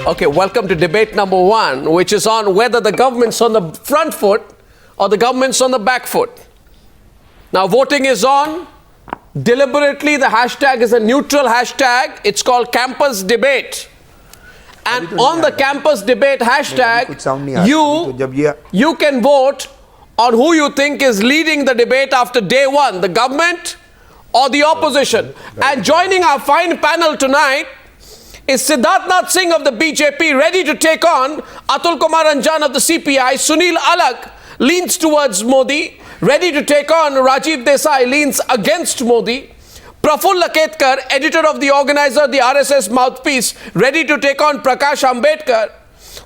Okay, welcome to debate number one, which is on whether the government's on the front foot or the government's on the back foot. Now, voting is on. Deliberately, the hashtag is a neutral hashtag. It's called campus debate. And on the campus debate hashtag, you can vote on who you think is leading the debate after day one, the government or the opposition. And joining our fine panel tonight is Siddharth Nath Singh of the BJP, ready to take on Atul Kumar Anjan of the CPI. Sunil Alagh leans towards Modi, ready to take on Rajiv Desai, leans against Modi. Prafulla Ketkar, editor of the Organiser, the RSS mouthpiece, ready to take on Prakash Ambedkar,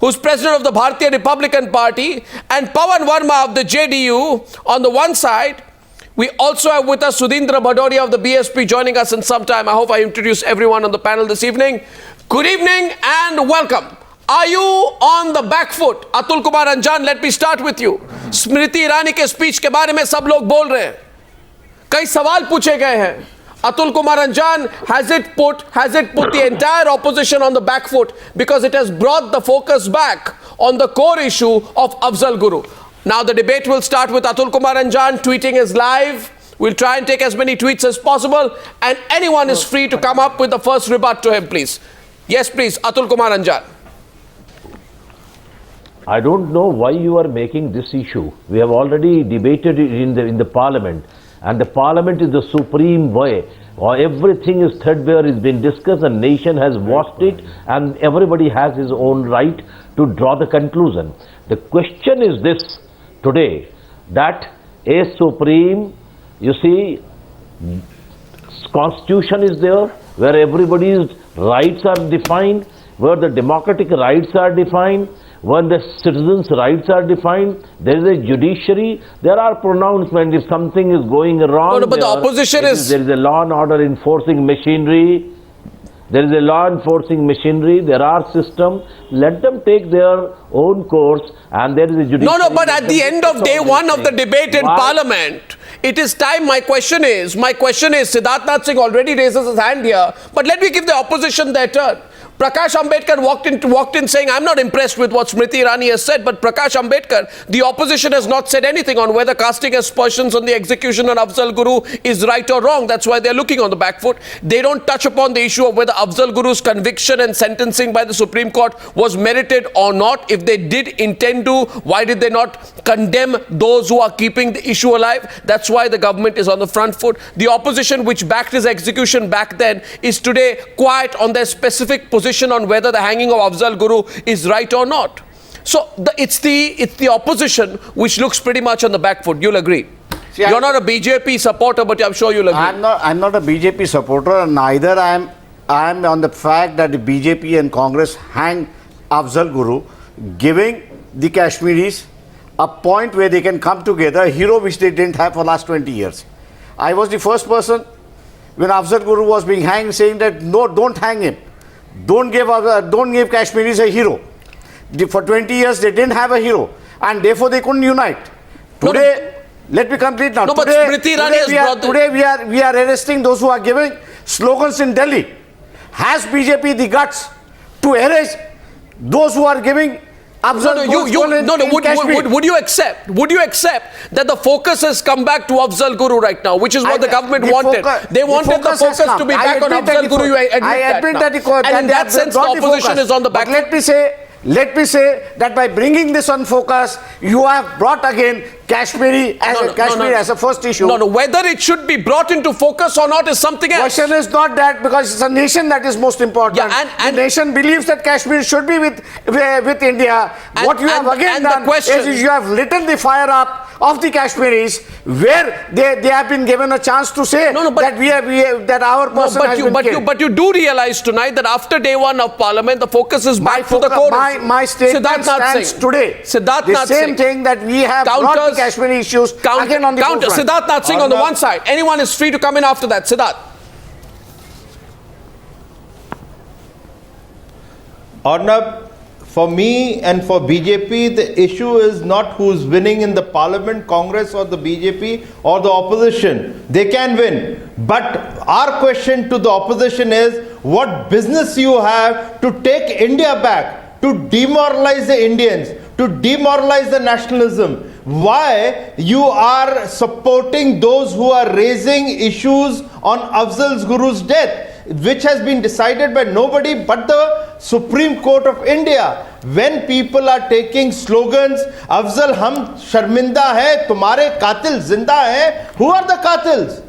who's president of the Bharatiya Republican Party, and Pavan Verma of the JDU on the one side. We also have with us Sudhindra of the BSP joining us in some time. I hope I introduce everyone on the panel this evening. Good evening and welcome. Are you on the back foot? Atul Kumar Anjan, let me start with you. Smriti Irani के speech के बारे में सब लोग बोल रहे हैं. कई सवाल पूछे गए हैं. Atul Kumar Anjan, has it put the entire opposition on the back foot because it has brought the focus back on the core issue of Afzal Guru. Now the debate will start with Atul Kumar Anjan. Tweeting is live. We'll try and take as many tweets as possible, and anyone is free to come up with the first rebut to him, please. Yes, please, Atul Kumar Anjan. I don't know why you are making this issue. We have already debated it in the parliament, and the parliament is the supreme way. Everything is threadbare, is been discussed, and nation has watched it, and everybody has his own right to draw the conclusion. The question is this today, that a supreme, you see, constitution is there, where everybody's rights are defined, where the democratic rights are defined, when the citizens' rights are defined, there is a judiciary, there are pronouncements if something is going wrong. No, but the opposition there is a law and order enforcing machinery, there is a law enforcing machinery, there are systems, let them take their own course, and there is a judiciary. No, but at the end of day one of the debate in parliament, it is time. My question is, Siddharth Nath Singh already raises his hand here, but let me give the opposition their turn. Prakash Ambedkar walked in saying, I'm not impressed with what Smriti Irani has said, but Prakash Ambedkar, the opposition has not said anything on whether casting aspersions on the execution of Afzal Guru is right or wrong. That's why they're looking on the back foot. They don't touch upon the issue of whether Afzal Guru's conviction and sentencing by the Supreme Court was merited or not. If they did intend to, why did they not condemn those who are keeping the issue alive? That's why the government is on the front foot. The opposition, which backed his execution back then, is today quiet on their specific position on whether the hanging of Afzal Guru is right or not. So it's the opposition which looks pretty much on the back foot. You'll agree. See, you're not a BJP supporter, but I'm sure you'll agree. I'm not a BJP supporter, and neither I am on the fact that the BJP and Congress hang Afzal Guru, giving the Kashmiris a point where they can come together, a hero which they didn't have for the last 20 years. I was the first person when Afzal Guru was being hanged saying that no, don't hang him. Don't give Kashmiris a hero. For 20 years they didn't have a hero, and therefore they couldn't unite. Today, let me complete now. No, today we are arresting those who are giving slogans in Delhi. Has BJP the guts to arrest those who are giving Would you accept that the focus has come back to Afzal Guru right now, which is what the government wanted? They wanted the focus to be back on Afzal Guru. I admit that. And in that sense, the opposition is on the back. Let me say that by bringing this on focus, you have brought again Kashmir as a first issue. No, whether it should be brought into focus or not is something else. Question is not that, because it's a nation that is most important. Yeah, and the nation believes that Kashmir should be with India. What you have again done is you have lit the fire up of the Kashmiris, where they have been given a chance to say that our person has been killed. But you do realize tonight that after day one of Parliament, the focus is back to the core. My statement stands today. The same thing that we have brought the Kashmiri issues again on the forefront. Siddharth Nath Singh on the one side. Anyone is free to come in after that. Siddharth. Arnab, for me and for BJP, the issue is not who's winning in the parliament, Congress or the BJP or the opposition. They can win. But our question to the opposition is, what business you have to take India back, to demoralize the Indians, to demoralize the nationalism. Why you are supporting those who are raising issues on Afzal Guru's death, which has been decided by nobody but the Supreme Court of India. When people are taking slogans, Afzal hum sharminda hai, tumhare qatil zinda hai, who are the qatils?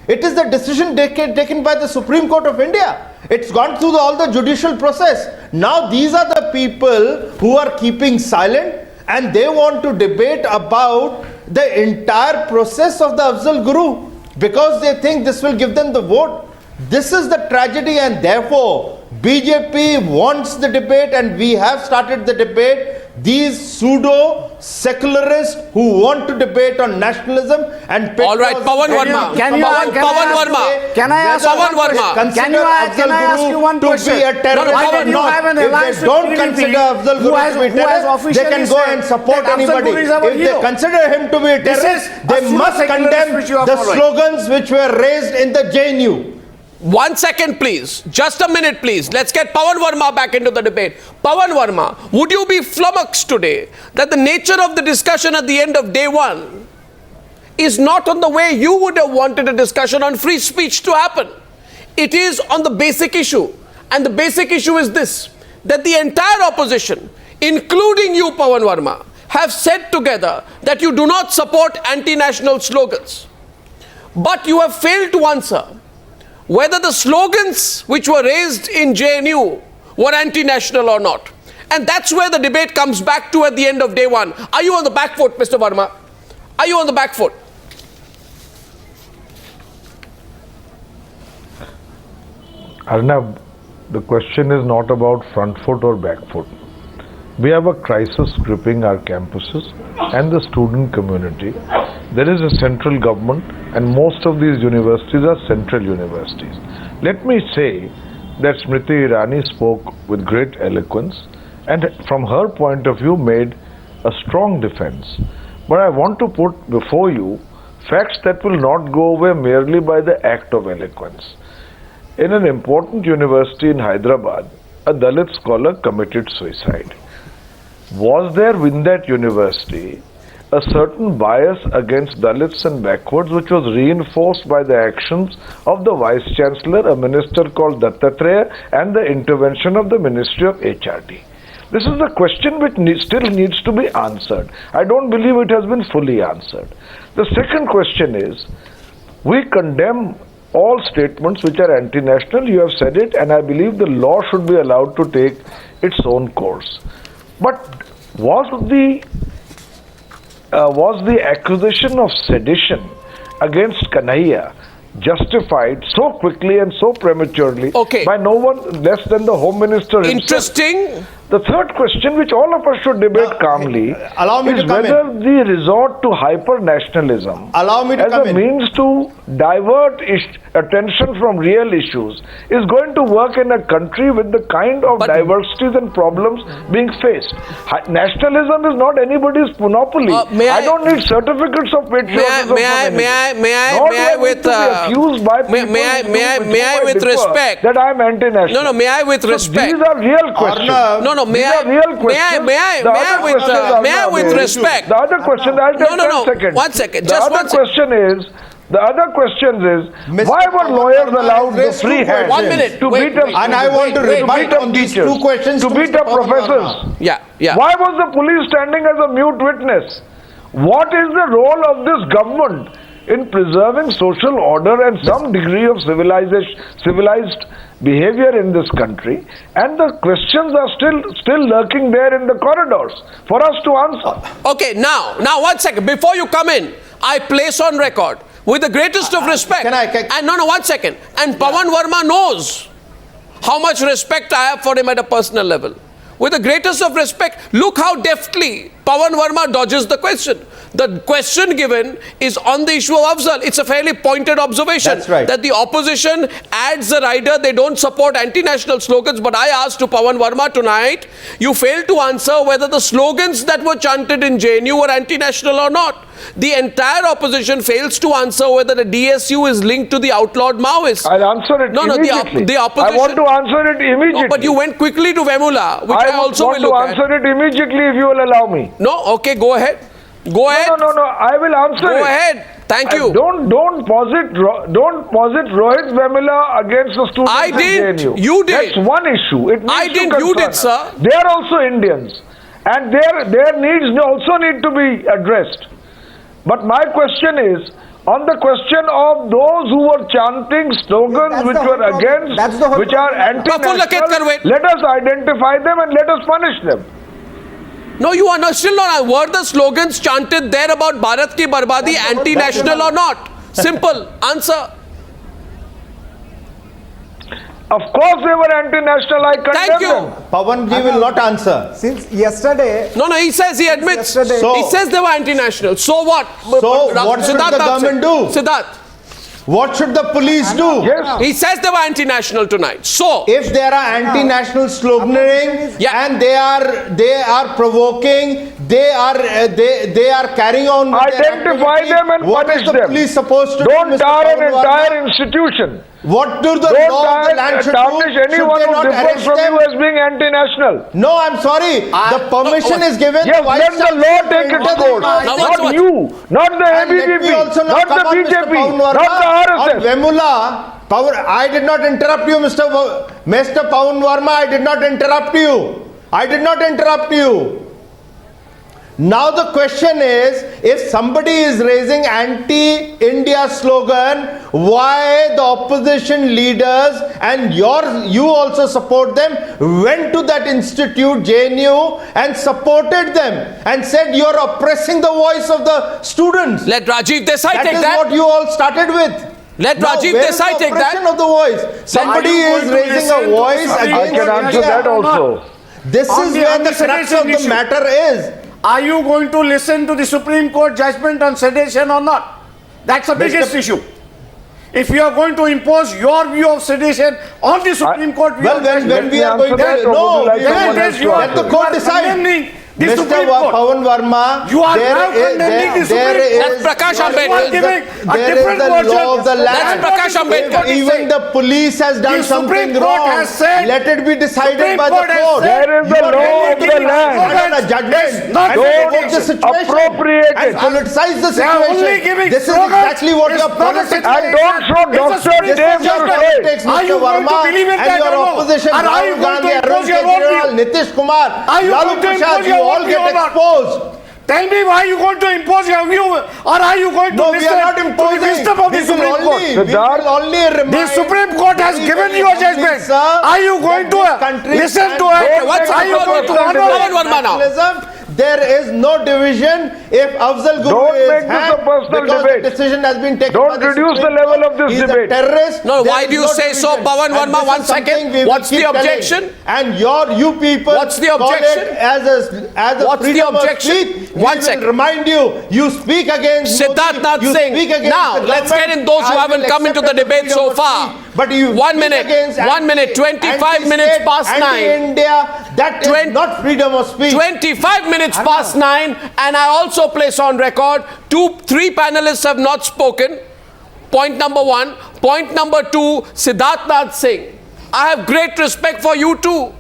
It is the decision taken by the Supreme Court of India. It's gone through all the judicial process. Now these are the people who are keeping silent, and they want to debate about the entire process of the Afzal Guru because they think this will give them the vote. This is the tragedy, and therefore BJP wants the debate, and we have started the debate. These pseudo-secularists who want to debate on nationalism and all right, Pavan Verma. Pavan Verma. Can I ask Pavan Verma? Can I ask you one question? To be a terrorist Why do you have an alliance if they don't consider Afzal Guru to be a terrorist, they can go and support anybody. If they consider him to be a terrorist, they must condemn the slogans which were raised in the JNU. 1 second, please. Just a minute, please. Let's get Pavan Verma back into the debate. Pavan Verma, would you be flummoxed today that the nature of the discussion at the end of day one is not on the way you would have wanted a discussion on free speech to happen? It is on the basic issue. And the basic issue is this, that the entire opposition, including you, Pavan Verma, have said together that you do not support anti-national slogans. But you have failed to answer whether the slogans which were raised in JNU were anti-national or not. And that's where the debate comes back to at the end of day one. Are you on the back foot, Mr. Verma? Are you on the back foot? Arnab, the question is not about front foot or back foot. We have a crisis gripping our campuses and the student community. There is a central government, and most of these universities are central universities. Let me say that Smriti Irani spoke with great eloquence and from her point of view made a strong defense. But I want to put before you facts that will not go away merely by the act of eloquence. In an important university in Hyderabad, a Dalit scholar committed suicide. Was there in that university a certain bias against Dalits and backwards which was reinforced by the actions of the Vice Chancellor, a minister called Dattatreya, and the intervention of the Ministry of HRD? This is the question which still needs to be answered. I don't believe it has been fully answered. The second question is, we condemn all statements which are anti-national. You have said it, and I believe the law should be allowed to take its own course. But was the accusation of sedition against Kanhaiya justified so quickly and so prematurely by no one less than the Home Minister himself? Interesting. The third question, which all of us should debate calmly, is whether the resort to hyper-nationalism as a means to divert attention from real issues is going to work in a country with the kind of diversities and problems being faced. Nationalism is not anybody's monopoly. I don't need certificates of patriotism. May I with respect that I am anti-national. No, may I with respect? So these are real questions. No, may I with respect? The other question, I'll take 10 seconds. 1 second. The other question is, why were lawyers allowed the free hand 1 minute to beat up and I want to rebut on these two questions to beat up professors? Yeah. Why was the police standing as a mute witness? What is the role of this government in preserving social order and some degree of civilized behavior in this country? And the questions are still lurking there in the corridors for us to answer. Okay, now 1 second. Before you come in, I place on record with the greatest of respect. And 1 second. And Pavan Verma knows how much respect I have for him at a personal level. With the greatest of respect, look how deftly Pavan Verma dodges the question. The question given is on the issue of Afzal. It's a fairly pointed observation. That's right. That the opposition adds a rider, they don't support anti-national slogans. But I asked to Pavan Verma tonight, you failed to answer whether the slogans that were chanted in JNU were anti-national or not. the entire opposition fails to answer whether the DSU is linked to the outlawed Maoists. I'll answer it immediately. The opposition. I want to answer it immediately. No, but you went quickly to Vemula, which I also will look at. I want to answer it immediately if you will allow me. No, okay, go ahead. Go ahead. No, I will answer it. Go ahead. Thank you. Don't posit Rohith Vemula against the students. I didn't. JNU. You did. That's one issue. It I didn't. You did, sir. They are also Indians, and their needs also need to be addressed. But my question is on the question of those who were chanting slogans which were against, which are Prafulla, anti-national. Let us identify them and let us punish them. No, you are not, still not. Were the slogans chanted there about Bharat ki Barbadi anti-national or not? Simple answer. Of course they were anti-national. I condemn Thank you. them. Pavan ji will not answer. Since yesterday, No, he says, he admits. Yesterday- So- He says they were anti-national. So what? So what should the government do? Siddharth. What should the police do? Yes. He says they were anti-national tonight. So, If there are anti-national sloganeering Yeah. and they are provoking, they are carrying on with their Identify activity, them and what punish is the them. police supposed to Don't do, Mr. tar an Pavan entire Verma? institution. What do the Don't law of the land should do? tarnish Should anyone they who not differs arrest from them? you as being anti-national. No, I'm sorry. The permission is given. Yes, to Vice let the Chancellor law to take its enter the course. Now what's Not what? you, not the And let me ABVP, also now not the come on, Mr. BJP, Pavan not Verma. the On RSS. Vemula, I did not interrupt you, Mr. Pavan Verma. I did not interrupt you. I did not interrupt you. Now the question is, if somebody is raising anti-India slogan, why the opposition leaders and you also support them, went to that institute, JNU, and supported them and said you're oppressing the voice of the students. let Rajiv Desai That take is that. what you all started with. Let Now, Rajiv where is Desai the take oppression that. of the voice? Somebody you is going to raising listen a to voice Sunil? I against can answer India. that also. This On is the- where on the the crux sedition of the issue. matter is. Are you going to listen to the Supreme Court judgment on sedition or not? That's the biggest issue. If you are going to impose your view of sedition on the Supreme Court view Well, of when judgment, we are going answer that, to... or No, would you like we someone will- else to let the answer? court decide. condemning the Mr. Supreme Court. Pavan Verma, You are now condemning the Supreme Court. That's Prakash there Ambedkar. is Giving a there is different the version. law of the land. That's Prakash Ambedkar. If even the police has done The Supreme something Court wrong, has said- let it be decided Supreme by the Court has court. said- There is the You are law really of the giving land. a judgment not and don't provoke the situation appropriate and it. politicize the They are only situation. giving This is slogans. exactly what It's your not a politics situation. And don't show It's a doctor Supreme names Court or judgment. Takes Are you Mr. going to Verma believe in and that your or no? opposition, Or are you Rahul going to Gandhi, Arun impose your own Kejriwal, view? Nitish Kumar, Are you Lalu going to Prasad, impose you your all own view get or not? exposed. Tell me why you going to impose your view, or are you going to No, we listen are not to the imposing. wisdom of the We will Supreme Court? only, we will only remind The Supreme Court has given you a judgment. Sir, Are you going to that this country listen to stands it? for what's Are you going to honor Pavan it? Verma now. nationalism. There is no division if Afzal Guru Don't is make this a hanged personal because debate. the decision has been taken Don't by the reduce the Supreme level Court. of this He is debate. a terrorist. No, There why is do you no say so, division. Pavan And Verma? this One is second. something we will What's the keep telling. objection? And you people What's the call objection? it as a What's the freedom of objection? speech. One We second. will remind you speak against Siddharth Modi, Nath you Singh. speak against Now, the let's get in those who government. I haven't will come into the accept debate so freedom of far. speech. But you 1 speak minute, against 1 minute, 25 minutes past 9. Anti-India, that is not freedom of speech. 25 minutes past 9, and I also place on record 3 panelists have not spoken. Point number 1. Point number 2, Siddharth Nath Singh. I have great respect for you too.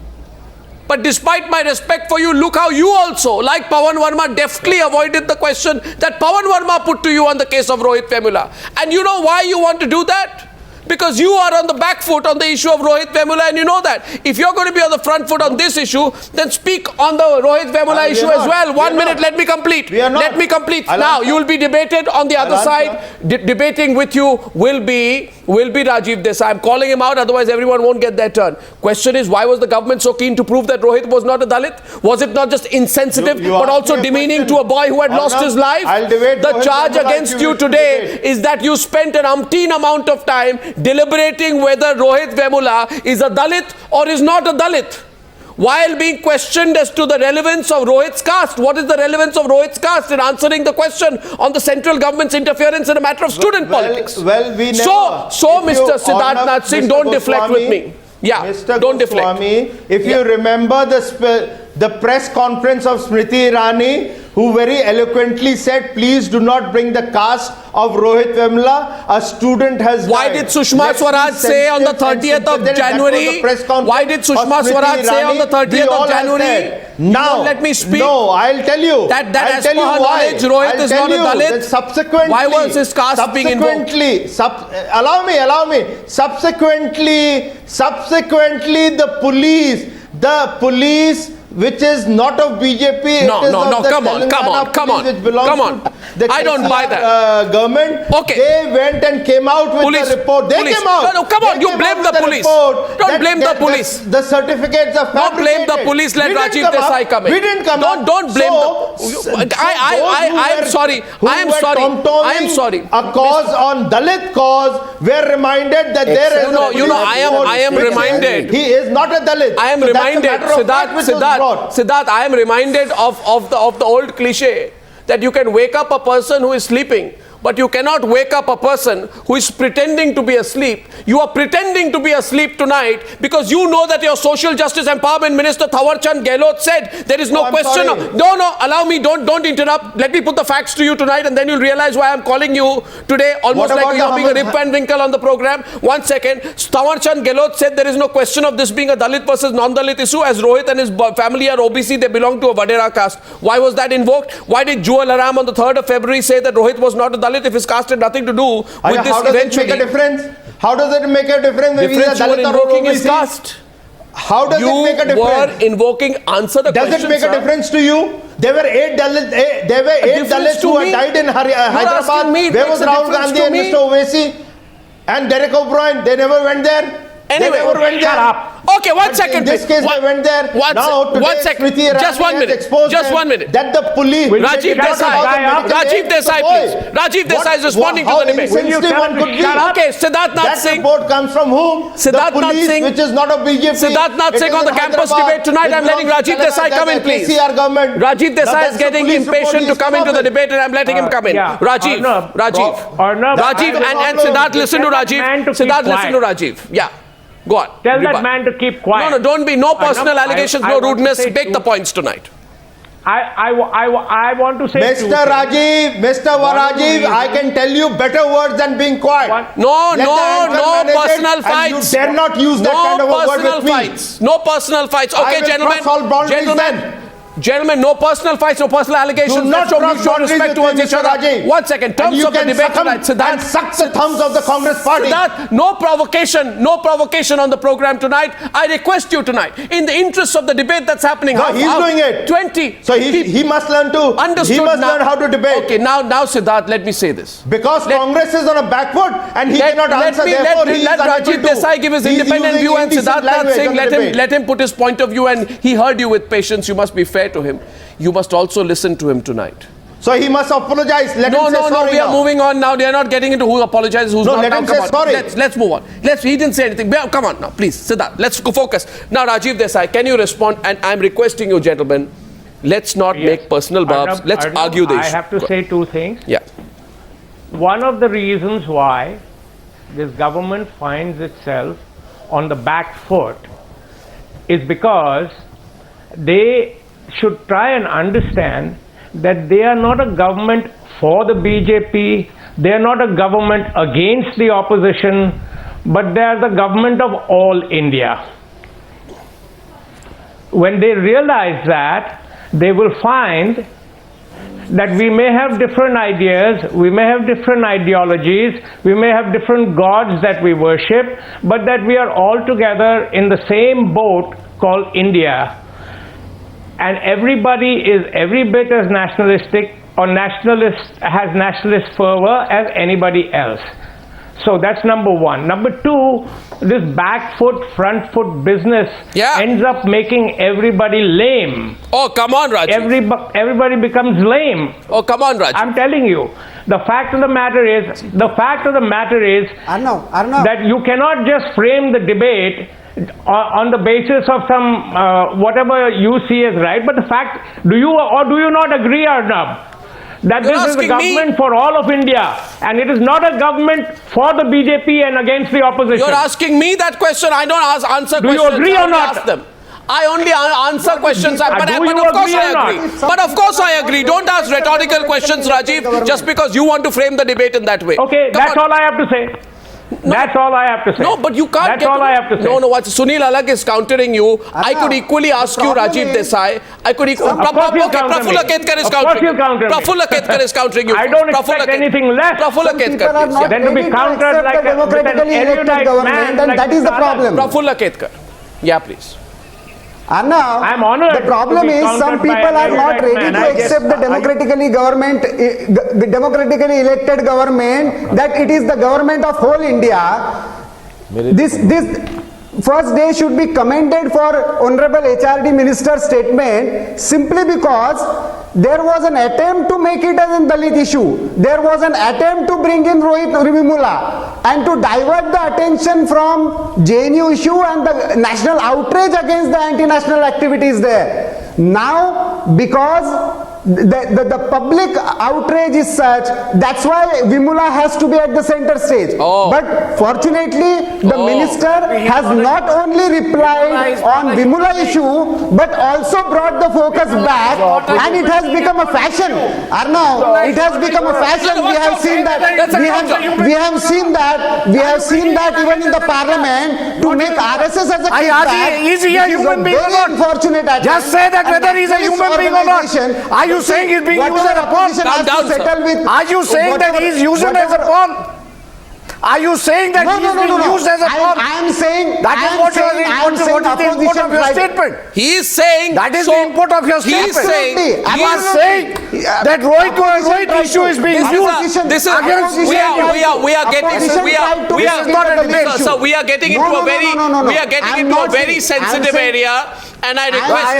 But despite my respect for you, look how you also, like Pavan Verma, deftly avoided the question that Pavan Verma put to you on the case of Rohith Vemula. And you know why you want to do that? Because you are on the back foot on the issue of Rohith Vemula, and you know that. If you're going to be on the front foot on this issue, then speak on the Rohith Vemula issue as well. 1 minute, let me complete. Let me complete. Now, you will be debated on the other side. Debating with you will be Rajiv Desai. I'm calling him out, otherwise everyone won't get their turn. Question is, why was the government so keen to prove that Rohith was not a Dalit? Was it not just insensitive, You but asked also me a demeaning question. to a boy who had lost Arnab, his life? I'll debate The Rohith charge Vemula against if you wish to today debate. is that you spent an umpteen amount of time deliberating whether Rohith Vemula is a Dalit or is not a Dalit, while being questioned as to the relevance of Rohit's caste. What is the relevance of Rohit's caste in answering the question on the central government's interference in a matter of student politics? Well, we never. So If you Mr. Siddharth Arnab, Nath Singh, Mr. don't deflect with Goswami, me. Yeah, Mr. don't deflect. Goswami, if you remember the press conference of Smriti Irani, who very eloquently said, please do not bring the caste of Rohith Vemula. A student has Why died. did Sushma Swaraj say on the 30th of January? Why did Sushma Swaraj say on the 30th of January? Now, let me speak. No, I'll tell you. That as per her knowledge, Rohith is not a Dalit. Subsequently, why was his caste being invoked? Allow me. Subsequently, the police, which is not of BJP, come on. I don't buy that. Government. Okay. They went and came out with the report. They came out. No, come on. You blame the police. Don't blame the police. The certificates are fabricated. Don't blame the police. Let Rajiv Desai come in. We didn't come out. Don't blame the. I am sorry. I am sorry. A cause on Dalit cause, we're reminded that there is. I am reminded. He is not a Dalit. I am reminded. Siddharth, I am reminded of the old cliche that you can wake up a person who is sleeping, but you cannot wake up a person who is pretending to be asleep. You are pretending to be asleep tonight because you know that your Social Justice Empowerment Minister Thawar Chand Gehlot said there is no question. No, allow me, don't interrupt. Let me put the facts to you tonight and then you'll realize why I'm calling you today almost like you're being a Rip Van Winkle on the program. 1 second. Thawar Chand Gehlot said there is no question of this being a Dalit versus non-Dalit issue, as Rohith and his family are OBC, they belong to a Vadera caste. Why was that invoked? Why did Jewel Aram on the 3rd of February say that Rohith was not a Dalit if his caste had nothing to do with this eventually? How does it make a difference? How does it make a difference? You were invoking his caste. How does it make a difference? You were invoking, answer the question. Does it make a difference to you? There were 8 Dalits who had died in Hyderabad. Where was Rahul Gandhi and Mr. Owaisi and Derek O'Brien? They never went there. Anyway, shut up. Okay, 1 second. In this case, they went there. Now, 1 second. Smriti Irani Just 1 minute. Just 1 minute. That the police. Rajiv Desai, please. Rajiv Desai is responding to the debate. Okay, Siddharth Nath Singh. That report comes from whom? Siddharth Nath Singh, which is not of BJP. Siddharth Nath Singh on the campus debate tonight. I'm letting Rajiv Desai come in, please. Rajiv Desai is getting impatient to come into the debate, and I'm letting him come in. Rajiv, and Siddharth, listen to Rajiv. Siddharth, listen to Rajiv. Yeah. Go on. Tell that man to keep quiet. No, don't be. No personal allegations, no rudeness. Take the points tonight. I want to say Mr. Rajiv, I can tell you better words than being quiet. No personal fights. You dare not use that kind of a word with me. No personal fights. Okay, Gentlemen, no personal fights, no personal allegations. Let's show respect towards each other. 1 second. Terms of the debate tonight. Siddharth, and suck the thumbs of the Congress party. Siddharth, no provocation on the program tonight. I request you tonight, in the interest of the debate that's happening. No, he's doing it. 20. So he must learn to. Understood. He must learn how to debate. Okay, now Siddharth, let me say this. Because Congress is on a back foot and he cannot answer. Let Rajiv Desai give his independent view and Siddharth Nath Singh, let him put his point of view, and he heard you with patience. You must be fair to him. You must also listen to him tonight. So he must apologize. Let him say sorry. No, we are moving on now. They are not getting into who apologizes, who's not. Let him say sorry. Let's move on. He didn't say anything. Come on now, please, Siddharth. Let's go focus. Now, Rajiv Desai, can you respond? And I'm requesting you, gentlemen, let's not make personal barbs. Let's argue this. I have to say 2 things. Yeah. One of the reasons why this government finds itself on the back foot is because they should try and understand that they are not a government for the BJP, they are not a government against the opposition, but they are the government of all India. When they realize that, they will find that we may have different ideas, we may have different ideologies, we may have different gods that we worship, but that we are all together in the same boat called India. And everybody is every bit as nationalistic or has nationalist fervor as anybody else. So that's number 1. Number 2, this back foot, front foot business ends up making everybody lame. Oh, come on, Rajiv. Everybody becomes lame. Oh, come on, Rajiv. I'm telling you. The fact of the matter is Arnab. that you cannot just frame the debate on the basis of some whatever you see as right, but the fact, do you not agree, Arnab, that this is a government for all of India and it is not a government for the BJP and against the opposition? You're asking me that question. I don't answer questions. Do you agree or not? I only answer questions. But do of you course agree I or agree. not? But of course I agree. Don't ask rhetorical questions, Rajiv, just because you want to frame the debate in that way. Okay, Come that's on. all I have to say. That's all I have to say. No, but you can't. That's all I have to say. No, what Sunil Alagh is countering you. I could equally ask you, Rajiv Desai. I could equally. Prafulla Ketkar is countering you. Prafulla Ketkar is countering you. I don't expect anything less Prafulla Ketkar, please. than to be countered like a democratically elected government, and that is the problem. Prafulla Ketkar. Yeah, please. Arnab, I'm honored the problem to be is some countered by people a are not erudite ready man. to accept the democratically elected government, that it is the government of whole India. This first day should be commended for Honorable HRD Minister's statement, simply because there was an attempt to make it as a Dalit issue. There was an attempt to bring in Rohith Vemula and to divert the attention from JNU issue and the national outrage against the anti-national activities there. Now, because the public outrage is such, that's why Vemula has to be at the center stage. But fortunately, the minister has not only replied on Vemula issue, but also brought the focus back, and it has become a fashion. Arnab, it has become a fashion. We have seen that. We have seen that even in the parliament, to make RSS as a kickback. Is he a human being or not? Unfortunate attempt. Just say that whether he's a human being or not. Are you saying he's being used as a pawn? Are you saying that he's used as a pawn? Are you saying that he's being used as a pawn? I am saying that is what is the import of your statement. He is saying that is the import of your statement. He is saying that Rohith issue is being used. This is we are getting into a very sensitive area. And I request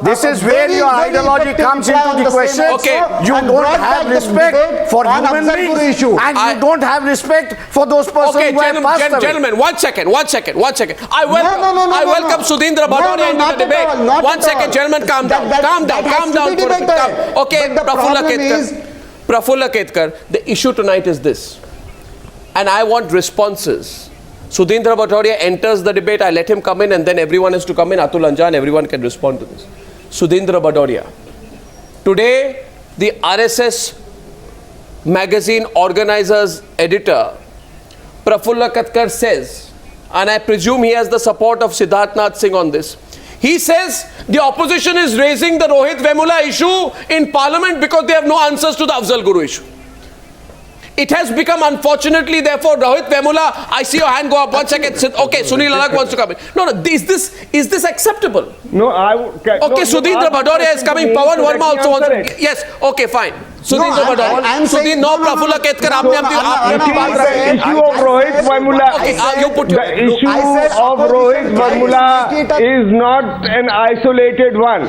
this is where your ideology comes into the question. Okay, you don't have respect for human beings, and you don't have respect for those persons who have passed away. Gentlemen, one second. I welcome Sudhindra Bhadoria into the debate. 1 second, gentlemen, calm down. Okay, Prafulla Ketkar, the issue tonight is this, and I want responses. Sudhindra Bhadoria enters the debate, I let him come in, and then everyone has to come in. Atul, Anjan, everyone can respond to this. Sudhindra Bhadoria. Today, the RSS magazine Organiser's editor, Prafulla Ketkar, says, and I presume he has the support of Siddharth Nath Singh on this, he says the opposition is raising the Rohith Vemula issue in parliament because they have no answers to the Afzal Guru issue. It has become, unfortunately, therefore, Rohith Vemula, I see your hand go up. 1 second. Okay, Sunil Alagh wants to come in. No, is this acceptable? No, okay, Sudhindra Bhadoria is coming. Pavan Verma also wants to. Yes, okay, fine. Sudhindra Bhadoria. No, Prafulla Ketkar. The issue of Rohith Vemula. You put your. The issue of Rohith Vemula is not an isolated one.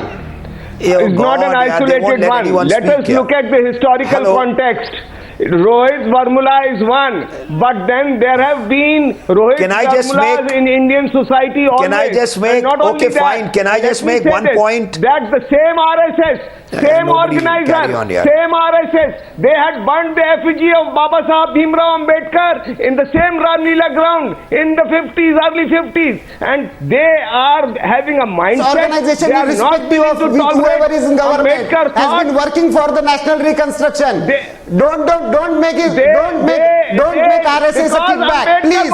It's not an isolated one. Let us look at the historical context. Rohith Vemula is one, but then there have been Rohith Vemulas in Indian society always. Can I just make, okay fine, can I just make one point? That the same RSS, same organizer, same RSS, they had burnt the effigy of Baba Sahib Bhimrao Ambedkar in the same Ramlila ground in the 50s, early 50s, and they are having a mindset. Organization irrespective of whoever is in government has been working for the national reconstruction. Don't make RSS a kickback. Please.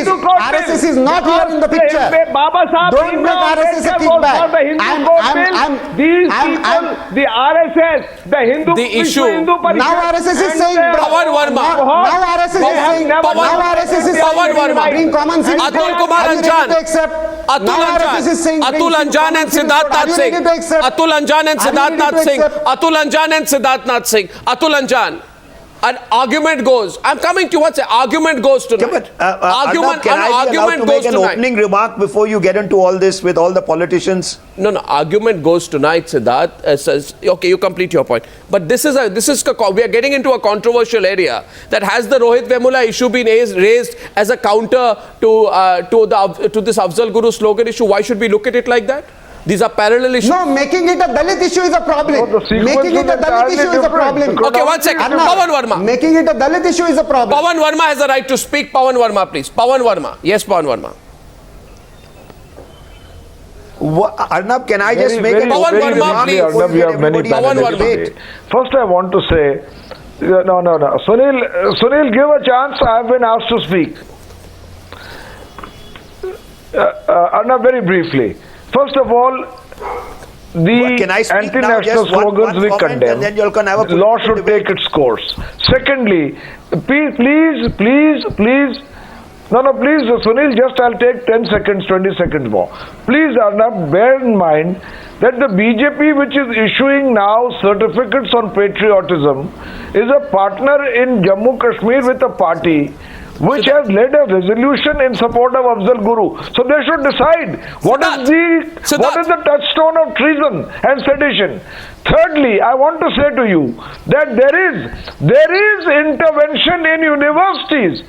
RSS is not here in the picture. Don't make RSS a kickback. The RSS, the Hindu issue. Now RSS is saying Pavan Verma. Now RSS is saying bring common sense. Atul Kumar Anjan. Atul Anjan and Siddharth Nath Singh. Atul Anjan and Siddharth Nath Singh. Atul Anjan and Siddharth Nath Singh. Atul Anjan. An argument goes. I'm coming to what's an argument goes tonight. Arnab, can I be allowed to make an opening remark before you get into all this with all the politicians? No. Argument goes tonight, Siddharth. Says, okay, you complete your point. But we are getting into a controversial area that has the Rohith Vemula issue been raised as a counter to this Afzal Guru slogan issue. Why should we look at it like that? These are parallel issues. No, making it a Dalit issue is a problem. No, the sequence Making it is a Dalit entirely issue is a different. problem. The Okay, one second. Arnab, Pavan Verma. Making it a Dalit issue is a problem. Pavan Verma has a right to speak. Pavan Verma, please. Pavan Verma. Yes, Pavan Verma. Arnab, can I just make a Pavan Verma, please. Arnab, you have many Pavan panelists Verma. today. First, I want to say, no. Sunil, give a chance. I have been asked to speak. Arnab, very briefly. First of all, Can I the speak now? anti-national Just one slogans we comment condemn. and then you all can have a The law political should debate. take its course. Secondly, please. No, please, Sunil, just I'll take 10 seconds, 20 seconds more. Please, Arnab, bear in mind that the BJP, which is issuing now certificates on patriotism, is a partner in Jammu Kashmir with a party which has led a resolution in support of Afzal Guru. So they should decide what is the touchstone of treason and sedition. Thirdly, I want to say to you that there is intervention in universities.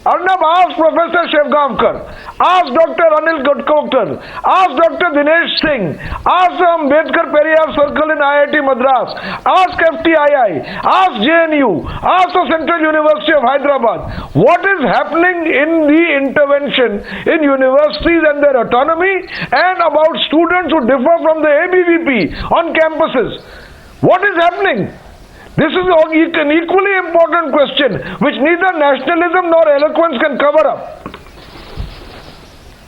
Arnab, ask Professor Shevgamkar, ask Dr. Anil Gadkokar, ask Dr. Dinesh Singh, ask the Ambedkar Periyar Circle in IIT Madras, ask FTII, ask JNU, ask the Central University of Hyderabad. What is happening in the intervention in universities and their autonomy and about students who differ from the ABVP on campuses? What is happening? This is an equally important question which neither nationalism nor eloquence can cover up.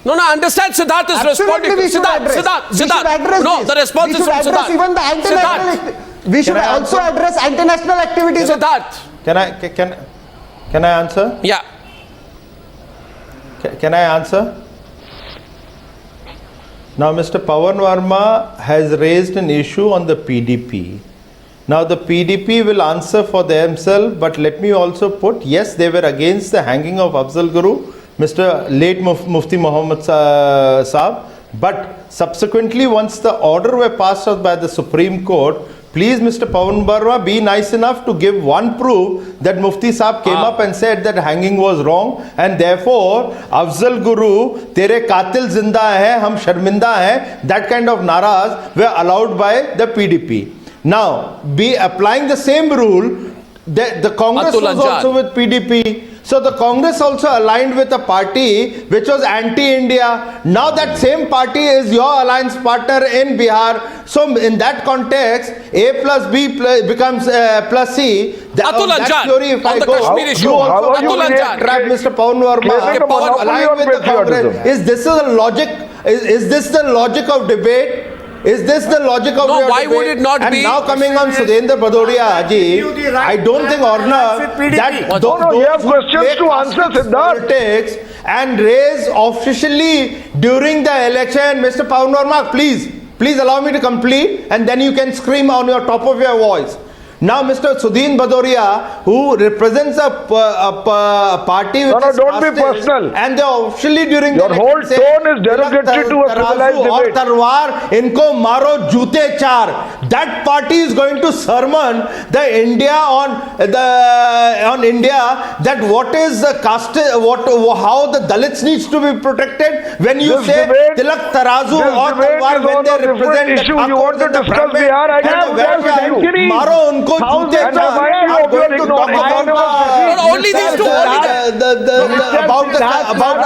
No, understand Siddharth is responding. Siddharth. No, the response is from Siddharth. Even the anti-national. We should also address anti-national activities. Siddharth. Can I answer? Yeah. Can I answer? Now, Mr. Pavan Verma has raised an issue on the PDP. Now, the PDP will answer for themselves, but let me also put, yes, they were against the hanging of Afzal Guru, Mr. late Mufti Muhammad Saab, but subsequently, once the order were passed out by the Supreme Court, please, Mr. Pavan Verma, be nice enough to give one proof that Mufti Saab came up and said that hanging was wrong, and therefore, Afzal Guru, tere qatil zinda hai, hum sharminda hai, that kind of naras were allowed by the PDP. Now, be applying the same rule, the Congress Atul was Anjan. also with PDP. So the Congress also aligned with a party which was anti-India. Now that same party is your alliance partner in Bihar. So in that context, A plus B becomes plus C. Atul Anjan, theory, if on I the go, Kashmir issue. you also Atul Anjan. trap Mr. Pavan Verma. Aligned with the Congress. Is this the logic? Is this the logic of debate? Is this the logic of your why debate? would it not and be? And now coming on Sudhindra Badoria, I don't think Arnab that you have questions to answer, Siddharth. Politics and raise officially during the election, Mr. Pavan Verma, please allow me to complete, and then you can scream on your top of your voice. Now, Mr. Sudhindra Badoria, who represents a party which is don't be personal. and they officially during your the whole election tone is derogatory to a civilized debate. Tarwar, inko maro jute char. That party is going to sermon the India on India that what is the caste, how the Dalits needs to be protected. When you This say debate- Tilak Tarazu this or debate Tarwar, is when on they a different represent the issue. You want to Thakurs and the discuss Brahmins Bihar, I and have the Vaishyas, centuries. Maro unko How jute then char. why I'm you are going to ignoring talk my about only these two. about the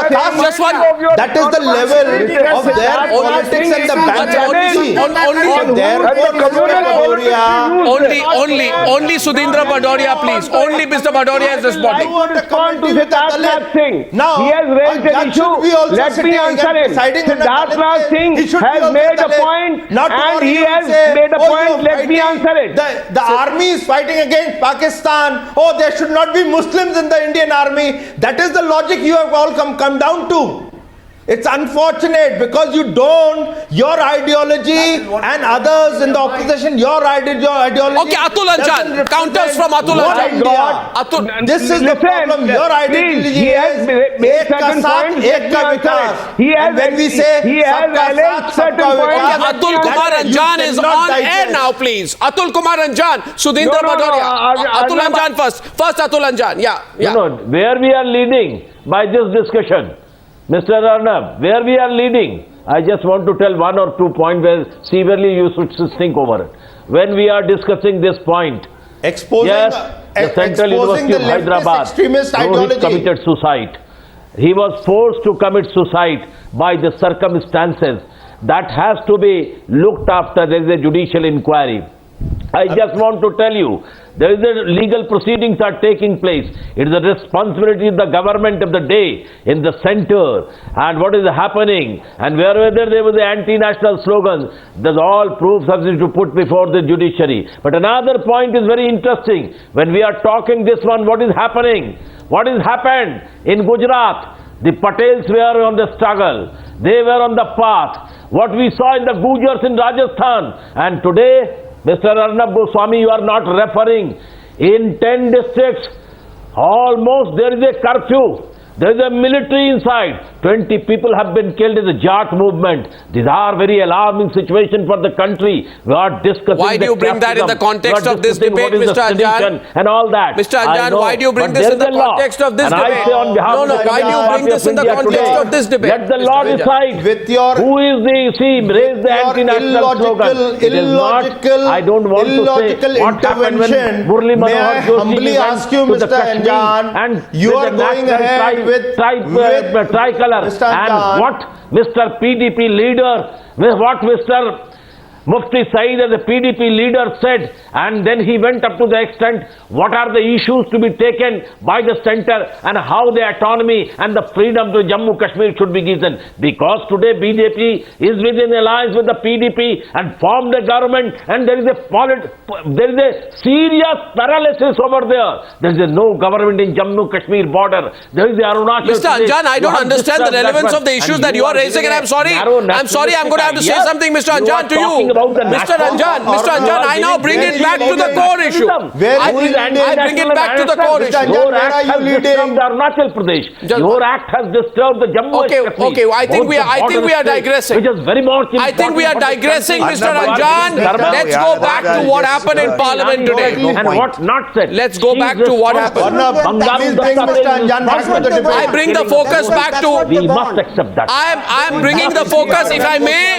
caste. Just one. That is the level of their politics and the bankruptcy. Only Sudhindra Badoria, please. Only Mr. Badoria is responding. I want to respond to Siddharth Singh. Now, he has raised an issue. Let me answer it. Siddharth Singh has made a point, and he has made a point. Let me answer it. The army is fighting against Pakistan. Oh, there should not be Muslims in the Indian army. That is the logic you have all come down to. It's unfortunate because you don't, your ideology and others in the opposition, your ideology. Okay, Atul Anjan. Counters from Atul Anjan. Atul. This is the problem. Your ideology he has made certain points. He has, when we say he has alleged certain points. Okay, Atul Kumar Anjan is on air now, please. Atul Kumar Anjan. Sudhindra Badoria. Atul Anjan first. First Atul Anjan. Yeah. Where we are leading by this discussion. Mr. Arnab, where we are leading, I just want to tell one or two points where severely you should think over it. When we are discussing this point, Exposing, yes, the Central University of Hyderabad, extremist Rohith ideology. committed suicide. He was forced to commit suicide by the circumstances. That has to be looked after. There is a judicial inquiry. I just want to tell you, there is a legal proceedings are taking place. It is the responsibility of the government of the day in the center and what is happening and whether there was an anti-national slogan, there's all proofs have to put before the judiciary. But another point is very interesting. When we are talking this one, what is happening? What has happened in Gujarat? The Patels were on the struggle. They were on the path. What we saw in the Gujars in Rajasthan. And today, Mr. Arnab Goswami, you are not referring. In 10 districts, almost there is a curfew. There is a military inside. 20 people have been killed in the Jat movement. These are very alarming situation for the country. We are discussing. Why do you bring that in the context of this debate, Mr. Anjan? And all that. Mr. Anjan, why do you bring this in the context of this debate? No, why do you bring this in the context of this debate? Let the law decide. With your who is raise the anti-national slogan. It is not. I don't want to say what happened when Murli may I Manohar Joshi humbly ask you, Mr. Anjan, and you are going ahead with tricolor and what Mr. PDP leader, what Mr. Mufti Saeed as a PDP leader said, and then he went up to the extent what are the issues to be taken by the center and how the autonomy and the freedom to Jammu Kashmir should be given. Because today BJP is within alliance with the PDP and formed a government, and there is a serious paralysis over there. There is no government in Jammu Kashmir border. There is the Arunachal Mr. Anjan, I don't understand the relevance of the issues that you are raising, and I'm sorry, I'm going to have to say something, Mr. Anjan, to you. Mr. Anjan, I now bring it back to the core issue. I bring it back to the core issue. Your act has disturbed Arunachal Pradesh. Your act has disturbed the Jammu Kashmir. Okay, I think we are digressing. Which is very much I think we are digressing, Mr. Anjan. Let's go back to what happened in Parliament today. And what not said. Let's go back to what happened. I bring the focus back to. We must accept that. I am bringing the focus, if I may.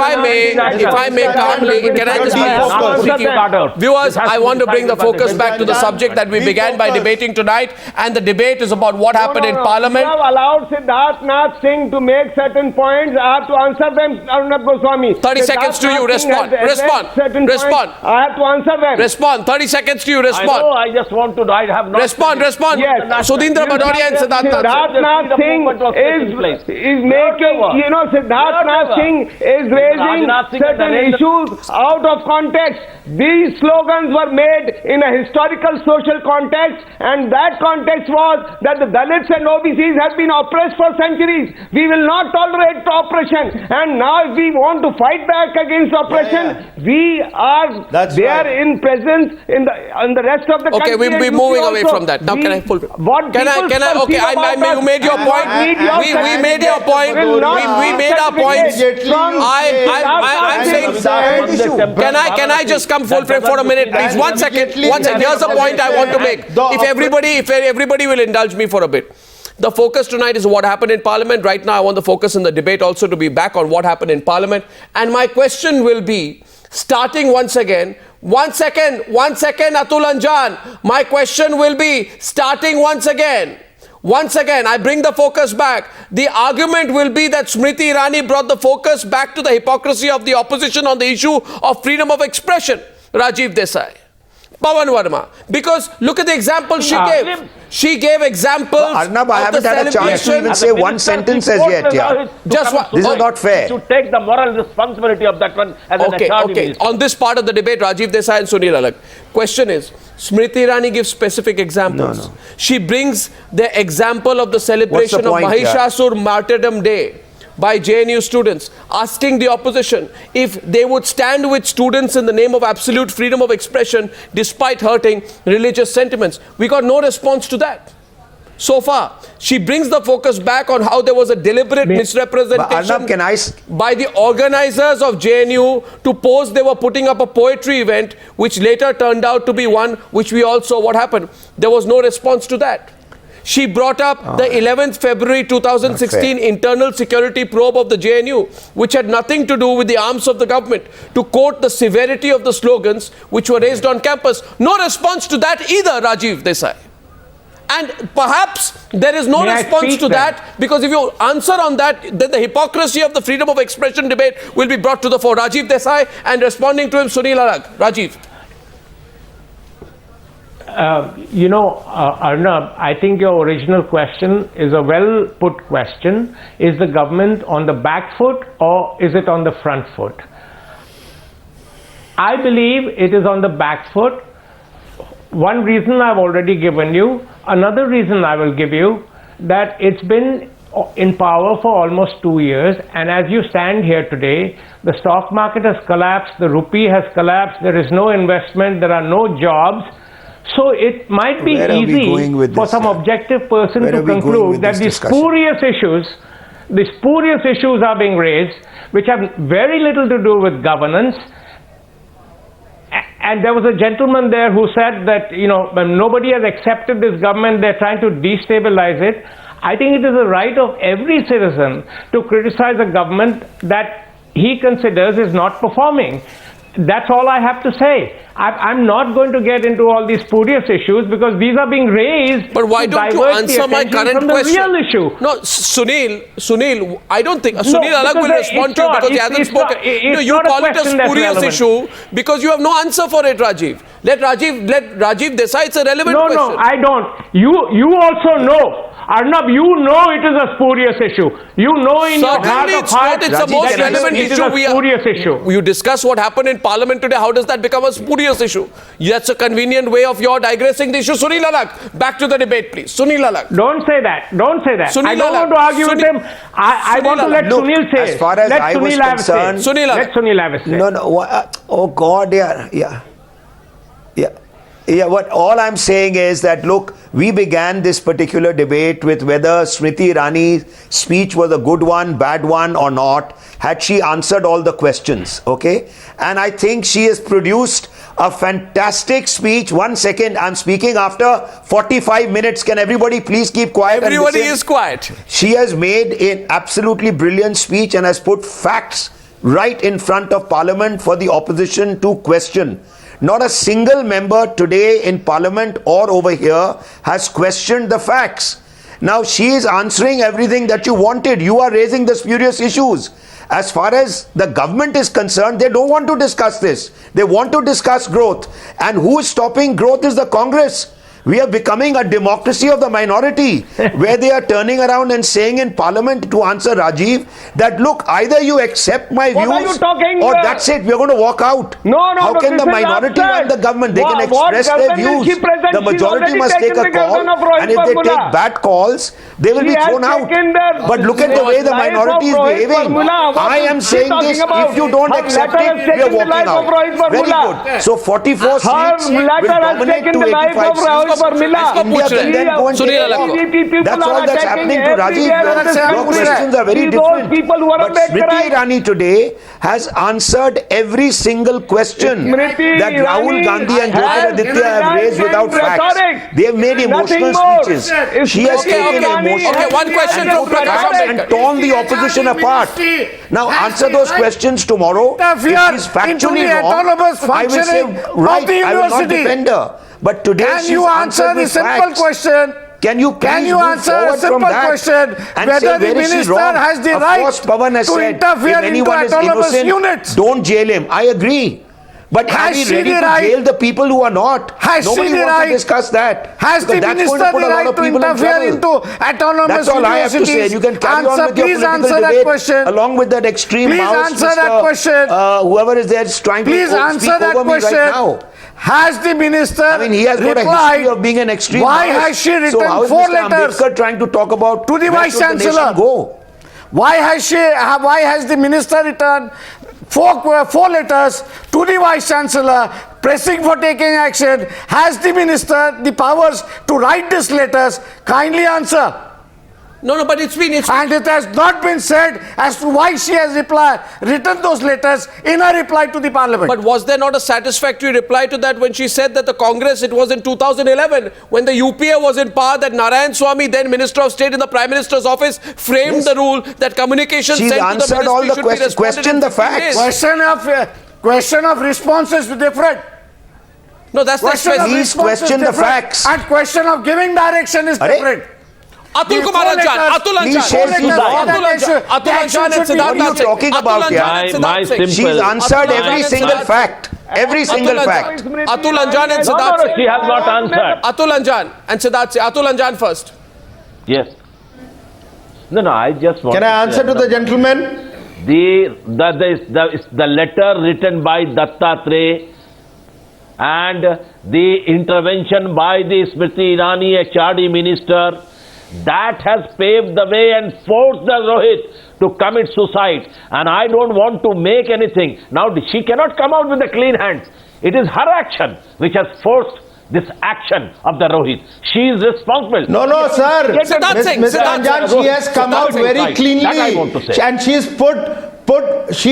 If I may calmly, can I just viewers, I want to bring the focus back to the subject that we began by debating tonight, and the debate is about what happened in Parliament. You have allowed Siddharth Nath Singh to make certain points. I have to answer them, Arnab Goswami. 30 seconds to you. Respond. I have to answer them. Respond. 30 seconds to you. Respond. I know, I just want to, I have not. Respond. Yes. Sudhindra Badoria and Siddharth Nath Singh is making, Siddharth Nath Singh is raising certain issues out of context. These slogans were made in a historical social context, and that context was that the Dalits and OBCs have been oppressed for centuries. We will not tolerate oppression, and now if we want to fight back against oppression, we are in presence in the rest of the country. Okay, we'll be moving away from that. Now, you made your point. We made your point. We made our points. I'm saying, can I just come full frame for a minute, please? One second. Here's a point I want to make. If everybody will indulge me for a bit. The focus tonight is what happened in Parliament. Right now, I want the focus in the debate also to be back on what happened in Parliament. And my question will be, starting once again, one second, Atul Anjan. My question will be, starting once again, I bring the focus back. The argument will be that Smriti Irani brought the focus back to the hypocrisy of the opposition on the issue of freedom of expression. Rajiv Desai, Pavan Verma. Because look at the example she gave. She gave examples. Arnab, I haven't had a chance to even say one sentence as yet. This is not fair. To take the moral responsibility of that one as an okay. On this part of the debate, Rajiv Desai and Sunil Alagh. Question is, Smriti Irani gives specific examples. No. She brings the example of the celebration of Mahishasur Martyrdom Day by JNU students, asking the opposition if they would stand with students in the name of absolute freedom of expression despite hurting religious sentiments. We got no response to that. So far, she brings the focus back on how there was a deliberate misrepresentation by the organizers of JNU to pose they were putting up a poetry event, which later turned out to be one which we all saw what happened. There was no response to that. She brought up the 11th February 2016 internal security probe of the JNU, which had nothing to do with the arms of the government, to quote the severity of the slogans which were raised on campus. No response to that either, Rajiv Desai. And perhaps there is no response to that, because if you answer on that, then the hypocrisy of the freedom of expression debate will be brought to the fore. Rajiv Desai, and responding to him, Sunil Alagh. Rajiv. Arnab, I think your original question is a well put question. Is the government on the back foot or is it on the front foot? I believe it is on the back foot. One reason I've already given you. Another reason I will give you, that it's been in power for almost 2 years, and as you stand here today, the stock market has collapsed, the rupee has collapsed, there is no investment, there are no jobs. So it might be easy for some objective person to conclude that these spurious issues are being raised, which have very little to do with governance. And there was a gentleman there who said that, nobody has accepted this government, they're trying to destabilize it. I think it is the right of every citizen to criticize a government that he considers is not performing. That's all I have to say. I'm not going to get into all these spurious issues, because these are being raised. But why don't you answer my current from question? The real issue. No, Sunil, I don't think Sunil Alagh will respond to you because he hasn't spoken. You call it a spurious issue because you have no answer for it, Rajiv. Let Rajiv Desai. It's a relevant question. No, I don't. You also know. Arnab, you know it is a spurious issue. You know in your heart of hearts it's the most relevant issue. It is a spurious issue. You discuss what happened in Parliament today. How does that become a spurious issue? That's a convenient way of your digressing the issue. Sunil Alagh, back to the debate, please. Sunil Alagh. Don't say that. Don't say that. Sunil I don't want to argue with him. I want to let Sunil say. As far as I was concerned, let Sunil have a say. No. Oh God, yeah. What all I'm saying is that, look, we began this particular debate with whether Smriti Irani's speech was a good one, bad one or not. Had she answered all the questions, okay? And I think she has produced a fantastic speech. 1 second, I'm speaking after 45 minutes. Can everybody please keep quiet? Everybody is quiet. She has made an absolutely brilliant speech and has put facts right in front of Parliament for the opposition to question. Not a single member today in Parliament or over here has questioned the facts. Now she is answering everything that you wanted. You are raising the spurious issues. As far as the government is concerned, they don't want to discuss this. They want to discuss growth. And who is stopping growth is the Congress. We are becoming a democracy of the minority, where they are turning around and saying in Parliament, to answer Rajiv, that look, either you accept my views or that's it, we're going to walk out. No, how can the minority run the government? They can express their views. The majority must take a call, and if they take bad calls, they will be thrown out. But look at the way the minority is behaving. I am saying this, if you don't accept it, we are walking out. Very good. So 44 seats will dominate to 85 seats. India can then go and take it. That's all that's happening to Rajiv. Your questions are very different. But Smriti Irani today has answered every single question that Rahul Gandhi and Jyotiraditya have raised without facts. They have made emotional speeches. She has taken emotion one question from Prakash and torn the opposition apart. Now answer those questions tomorrow. If she's factually wrong, I will say, right, I will not defend her. But today can you answer the simple question? Can you answer a simple question whether the minister has the right to interfere into autonomous units? Don't jail him. I agree. But are we ready to jail the people who are not? Nobody wants to discuss that. Has the minister the right to interfere into autonomous That's all I have to say. You can carry on with your political debate along with that extreme Maoist whoever is there is trying to speak over me right now. Has the minister he has got a history of being an extreme why has she written 4 letters Ambedkar trying to talk about to the Vice Chancellor? Why has the minister written 4 letters to the Vice Chancellor pressing for taking action? Has the minister the powers to write these letters? Kindly answer. No, but it's been... And it has not been said as to why she has written those letters in her reply to the Parliament. But was there not a satisfactory reply to that when she said that the Congress, it was in 2011, when the UPA was in power, that Narayan Swamy, then Minister of State in the Prime Minister's office, framed the rule that communication She's sent to the answered ministry all the should be responded question in the 15 facts. days. Question of responses is different. No, that's Please question the facts. And question of giving direction is different. Atul Kumar Anjan, Atul Anjan, Atul Anjan and Siddharth. What are you talking about here? She's answered every single fact. Every single fact. Atul Anjan and Siddharth. No, she has not answered. Atul Anjan and Siddharth. Atul Anjan first. Yes. No, I just want Can I answer to the gentleman? The letter written by Dattatreya and the intervention by the Smriti Irani HRD minister, that has paved the way and forced the Rohith to commit suicide. And I don't want to make anything. Now, she cannot come out with a clean hand. It is her action which has forced this action of the Rohith. She is responsible. No, sir. Ms. Anjan, she has come out very cleanly. That I want to say. And she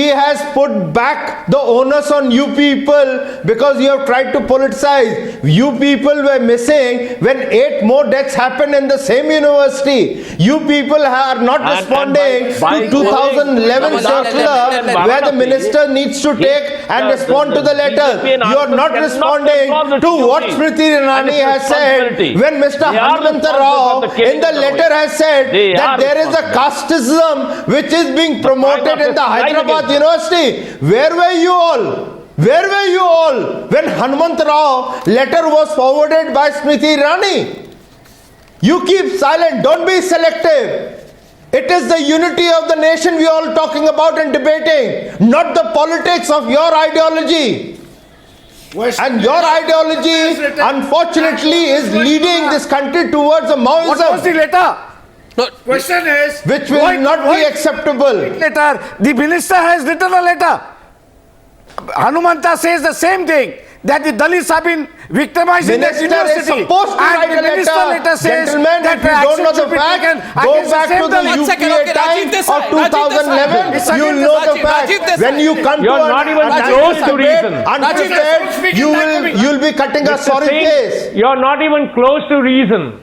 has put back the onus on you people because you have tried to politicize. You people were missing when 8 more deaths happened in the same university. You people are not responding to 2011 circular where the minister needs to take and respond to the letter. You are not responding to what Smriti Irani has said when Mr. Hanumanta Rao in the letter has said that there is a casteism which is being promoted in the Hyderabad University. Where were you all? Where were you all when Hanumanta Rao letter was forwarded by Smriti Irani? You keep silent. Don't be selective. It is the unity of the nation we are all talking about and debating, not the politics of your ideology. And your ideology, unfortunately, is leading this country towards a Maoism. What was the letter? No, question is, which will not be acceptable. Letter. The minister has written a letter. Hanumanta says the same thing, that the Dalits have been victimized in that university. Is supposed to write a letter. Says gentlemen, that if you don't know the fact, go back to the UPA time of 2011. You'll know the fact. When you come to not close to reason. Unprepared, you'll be cutting a sorry face. You're not even close to reason.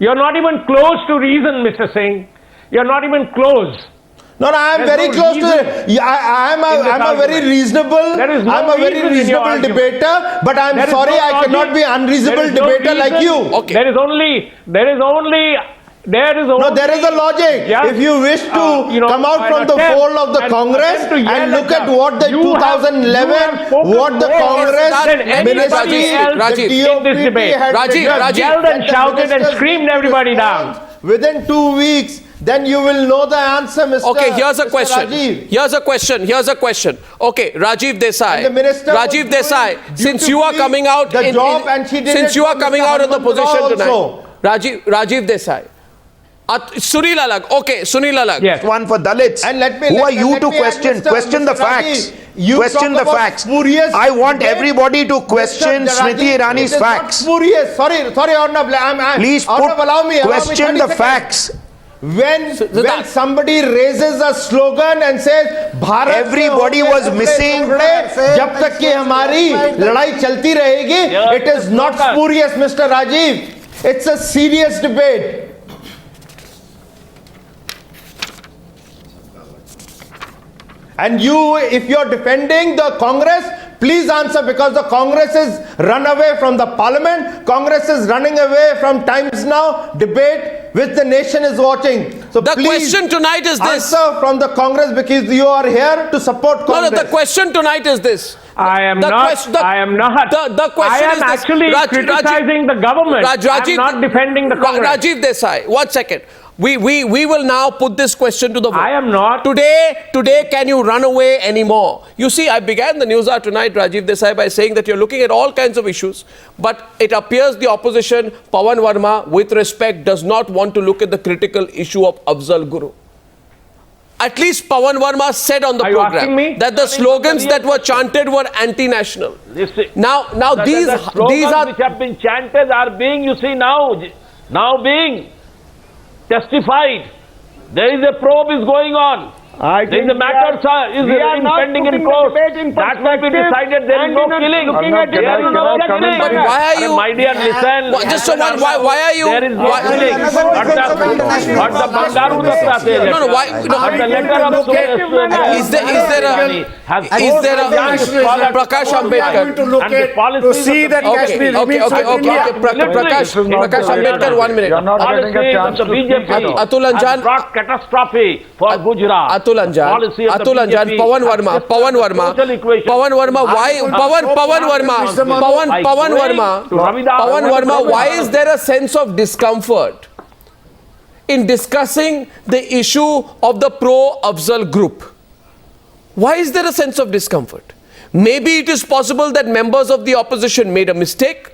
You're not even close to reason, Mr. Singh. You're not even close. No, I am very close to it. I'm a very reasonable debater, but I'm sorry I cannot be unreasonable debater like you. Okay. There is only No, there is a logic. Yeah. If you wish to come out from the fold of the Congress and look at what the 2011, what the Congress ministry, Rajiv yelled and shouted and screamed everybody down. Within 2 weeks, then you will know the answer, Mr. Okay, here's a question. Rajiv. Here's a question. Okay, Rajiv Desai. Rajiv Desai, since you are coming out in the position tonight. Rajiv Desai. Sunil Alagh. Okay, Sunil Alagh. Yes. One for Dalits. And who are you to question? Question the facts. Question the facts. I want everybody to question Smriti Irani's facts. Sorry, Arnab. Please question the facts. When somebody raises a slogan and says Bharat everybody was missing jab tak ki hamari ladai chalti rahegi, it is not spurious, Mr. Rajiv. It's a serious debate. And you, if you're defending the Congress, please answer, because the Congress is run away from the Parliament. Congress is running away from Times Now debate which the nation is watching. So the question tonight is this. Answer from the Congress, because you are here to support Congress. No, the question tonight is this. I am not. The question is actually criticizing the government. I'm not defending the Congress. Rajiv Desai, 1 second. We will now put this question to the vote. I am not. Today, can you run away anymore? You see, I began the Newshour tonight, Rajiv Desai, by saying that you're looking at all kinds of issues, but it appears the opposition, Pavan Verma, with respect, does not want to look at the critical issue of Afzal Guru. At least Pavan Verma said on the program that the slogans that were chanted were anti-national. Now these are which have been chanted are being, you see, now being. testified. There is a probe is going on. There is a matter is pending in court. That will be decided. There is no killing. But why are you? My dear, listen. Just a one. Why are you? There is no killing. But the Bangaru Datta says. No. Why? No. But the letter of Is there a Prakash Ambedkar? To see that Kashmir remains Prakash Ambedkar, 1 minute. You're not getting a chance to speak. Atul Anjan. Brought catastrophe for Gujarat. Atul Anjan, Pavan Verma, why is there a sense of discomfort in discussing the issue of the pro-Afzal group? Why is there a sense of discomfort? Maybe it is possible that members of the opposition made a mistake.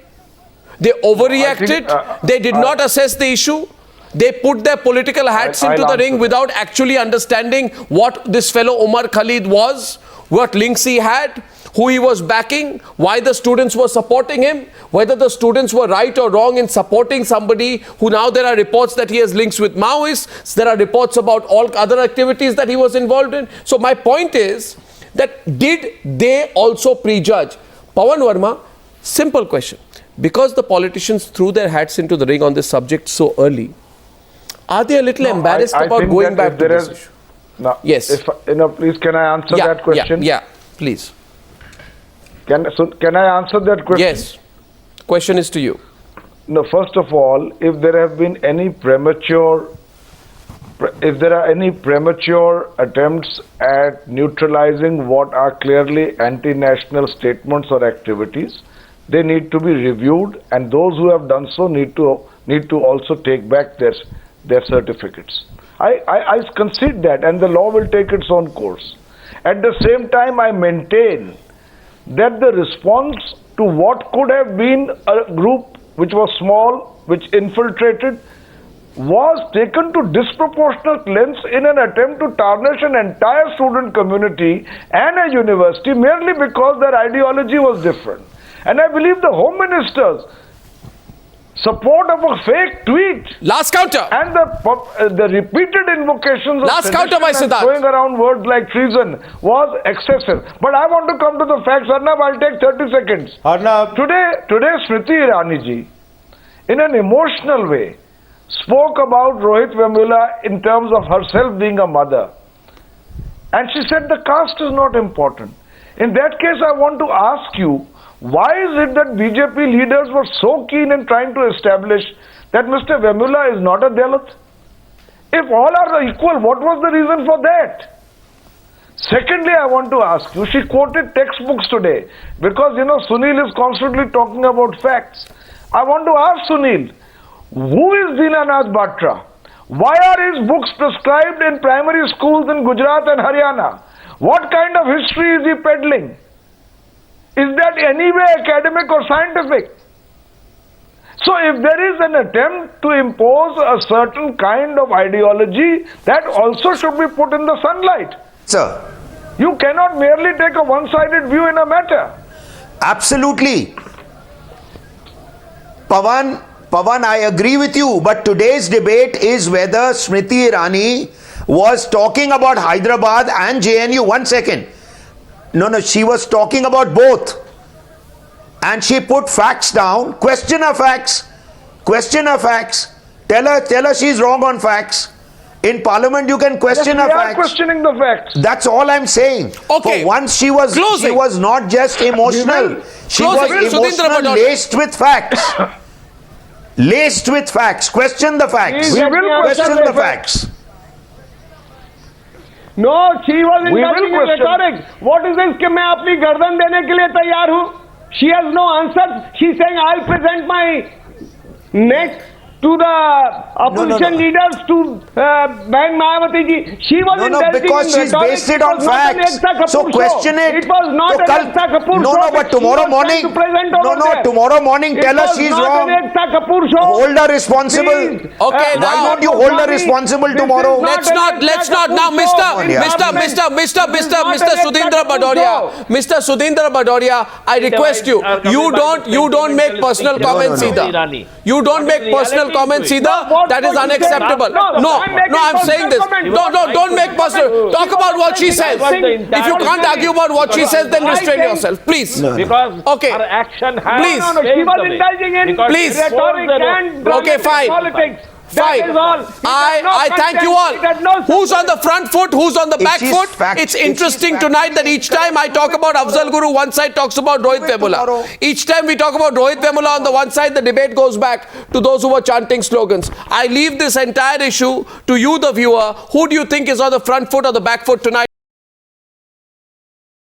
They overreacted. They did not assess the issue. They put their political hats into the ring without actually understanding what this fellow Omar Khalid was, what links he had, who he was backing, why the students were supporting him, whether the students were right or wrong in supporting somebody who now there are reports that he has links with Maoists, there are reports about all other activities that he was involved in. So my point is that did they also prejudge? Pavan Verma, simple question. Because the politicians threw their hats into the ring on this subject so early, are they a little embarrassed about going back to this issue? No, yes. Please, can I answer that question? Yeah, please. Can I answer that question? Yes. Question is to you. No, first of all, if there are any premature attempts at neutralizing what are clearly anti-national statements or activities, they need to be reviewed, and those who have done so need to also take back their certificates. I concede that, and the law will take its own course. At the same time, I maintain that the response to what could have been a group which was small, which infiltrated, was taken to disproportionate lengths in an attempt to tarnish an entire student community and a university merely because their ideology was different. And I believe the Home Minister's support of a fake tweet. Last counter. And the repeated invocations of last counter by Siddharth. Going around words like treason was excessive. But I want to come to the facts. Arnab, I'll take 30 seconds. Arnab. Today Smriti Irani ji, in an emotional way, spoke about Rohith Vemula in terms of herself being a mother. And she said the caste is not important. In that case, I want to ask you, why is it that BJP leaders were so keen in trying to establish that Mr. Vemula is not a Dalit? If all are equal, what was the reason for that? Secondly, I want to ask you, she quoted textbooks today because, Sunil is constantly talking about facts. I want to ask Sunil, who is Dinanath Batra? Why are his books prescribed in primary schools in Gujarat and Haryana? What kind of history is he peddling? Is that anyway academic or scientific? So if there is an attempt to impose a certain kind of ideology, that also should be put in the sunlight. Sir. You cannot merely take a one-sided view in a matter. Absolutely. Pavan, I agree with you, but today's debate is whether Smriti Irani was talking about Hyderabad and JNU. 1 second. No, she was talking about both. And she put facts down. Question her facts. Tell her she's wrong on facts. In Parliament, you can question her facts. We are questioning the facts. That's all I'm saying. Okay. For once, she was not just emotional. She was emotional, laced with facts. Laced with facts. Question the facts. We will question the facts. No, she was indulging in rhetoric. What is this कि मैं अपनी गर्दन देने के लिए तैयार हूँ? She has no answer. She's saying I'll present my neck to the opposition leaders to ban Mayawati ji. She was indulging because in she's rhetoric. based it on facts. So question it. It was not an Ekta Kapoor show. No, but tomorrow morning. Tomorrow morning tell her she's wrong. Hold her responsible. Okay, why don't you hold her responsible tomorrow? Let's not now, Mr. Sudhindra Bhadoria, Mr. Sudhindra Bhadoria, I request you, you don't make personal comments either. You don't make personal comments either. That is unacceptable. No, I'm saying this. Don't make personal. Talk about what she says. If you can't argue about what she says, then restrain yourself, please. Because okay. her action has Please. she was indulging in Please. rhetoric and Okay, fine. politics. Fine. That is all. I thank you all. Who's on the front foot? Who's on the back foot? It's interesting tonight that each time I talk about Afzal Guru, one side talks about Rohith Vemula. Each time we talk about Rohith Vemula on the one side, the debate goes back to those who were chanting slogans. I leave this entire issue to you, the viewer. Who do you think is on the front foot or the back foot tonight?